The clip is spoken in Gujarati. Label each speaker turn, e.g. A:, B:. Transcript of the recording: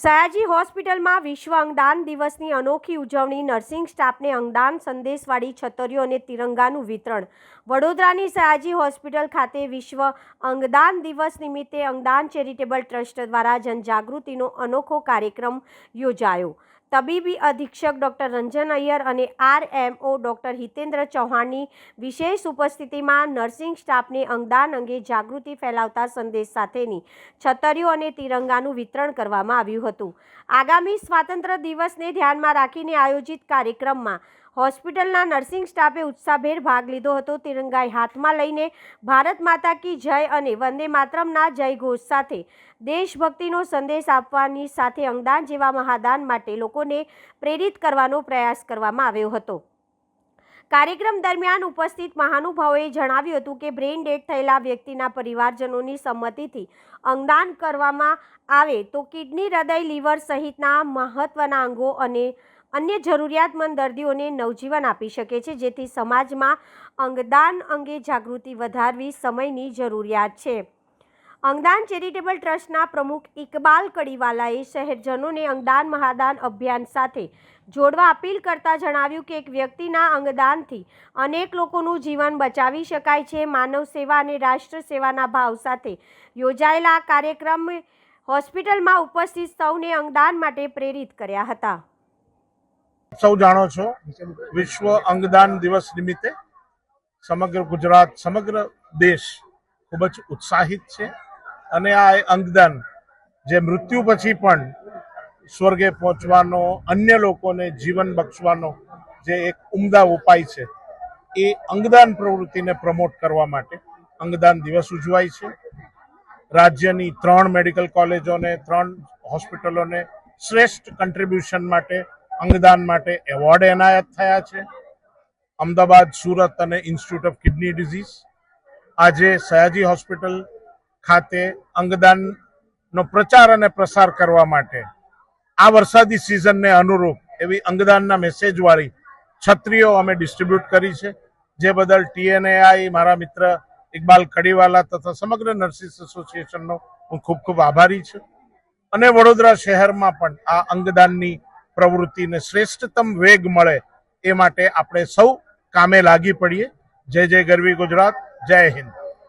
A: સયાજી હોસ્પિટલમાં વિશ્વ અંગદાન દિવસની અનોખી ઉજવણી, નર્સિંગ સ્ટાફને અંગદાન સંદેશવાળી છતરીઓ અને તિરંગાનું વિતરણ। વડોદરાની સયાજી હોસ્પિટલ ખાતે વિશ્વ અંગદાન દિવસ નિમિત્તે અંગદાન ચેરિટેબલ ટ્રસ્ટ દ્વારા જનજાગૃતિનો અનોખો કાર્યક્રમ યોજાયો। તબીબી અધિક્ષક ડૉક્ટર રંજન અય્યર અને RMO ડૉક્ટર હિતેન્દ્ર ચૌહાણની વિશેષ ઉપસ્થિતિમાં નર્સિંગ સ્ટાફને અંગદાન અંગે જાગૃતિ ફેલાવતા સંદેશ સાથેની છતરીઓ અને તિરંગાનું વિતરણ કરવામાં આવ્યું હતું। આગામી સ્વાતંત્ર્ય દિવસને ધ્યાનમાં રાખીને આયોજિત કાર્યક્રમમાં હોસ્પિટલના નર્સિંગ સ્ટાફે ઉત્સાહભેર ભાગ લીધો હતો। તિરંગા હાથમાં લઈને ભારત માતા કી જય અને વંદે માતરમના જયઘોષ સાથે દેશભક્તિનો સંદેશ આપવાની સાથે અંગદાન જેવા મહાદાન માટે લોકોને પ્રેરિત કરવાનો પ્રયાસ કરવામાં આવ્યો હતો। કાર્યક્રમ દરમિયાન ઉપસ્થિત મહાનુભાવોએ જણાવ્યું હતું કે બ્રેઇન ડેડ થયેલા વ્યક્તિના પરિવારજનોની સંમતિથી અંગદાન કરવામાં આવે તો કિડની, હૃદય, લીવર સહિતના મહત્વના અંગો અને અન્ય જરૂરિયાતમંદ દર્દીઓને નવજીવન આપી શકે છે, જેથી સમાજમાં અંગદાન અંગે જાગૃતિ વધારવી સમયની જરૂરિયાત છે। અંગદાન ચેરિટેબલ ટ્રસ્ટના પ્રમુખ ઇકબાલ કડીવાલાએ શહેરજનોને અંગદાન મહાદાન અભિયાન સાથે જોડવા અપીલ કરતા જણાવ્યું કે એક વ્યક્તિના અંગદાનથી અનેક લોકોનું જીવન બચાવી શકાય છે। માનવ સેવા અને રાષ્ટ્ર સેવાના ભાવ સાથે યોજાયેલા આ કાર્યક્રમ હોસ્પિટલમાં ઉપસ્થિત સૌને અંગદાન માટે પ્રેરિત કર્યા હતા।
B: સૌ જાણો છો, વિશ્વ અંગદાન દિવસ નિમિત્તે સમગ્ર ગુજરાત, સમગ્ર દેશ ખૂબ જ ઉત્સાહિત છે અને આ અંગદાન જે મૃત્યુ પછી પણ સ્વર્ગે પહોંચવાનો, અન્ય લોકોને જીવન બક્ષવાનો જે એક ઉમદા ઉપાય છે, એ અંગદાન પ્રવૃત્તિને પ્રમોટ કરવા માટે અંગદાન દિવસ ઉજવાય છે। રાજ્યની 3 મેડિકલ કોલેજોને, 3 હોસ્પિટલોને શ્રેષ્ઠ કન્ટ્રીબ્યુશન માટે, અંગદાન માટે એવોર્ડ એનાયત થયા છે। અમદાવાદ, સુરત અને ઇન્સ્ટિટ્યૂટ ઓફ કિડની ડિઝીઝ આજે સયાજી હોસ્પિટલ ખાતે અંગદાનનો પ્રચાર અને પ્રસાર કરવા માટે આ વરસાદી સિઝનને અનુરૂપ એવી અંગદાનના મેસેજવાળી છત્રીઓ અમે ડિસ્ટ્રીબ્યુટ કરી છે, જે બદલ TNAI, મારા મિત્ર ઇકબાલ કડીવાલા તથા સમગ્ર નર્સિસ એસોસિએશનનો હું ખૂબ ખૂબ આભારી છું। અને વડોદરા શહેરમાં પણ આ અંગદાનની પ્રવૃત્તિને શ્રેષ્ઠતમ વેગ મળે એ માટે આપણે સૌ કામે લાગી પડીએ। જય જય ગરવી ગુજરાત, જય હિન્દ।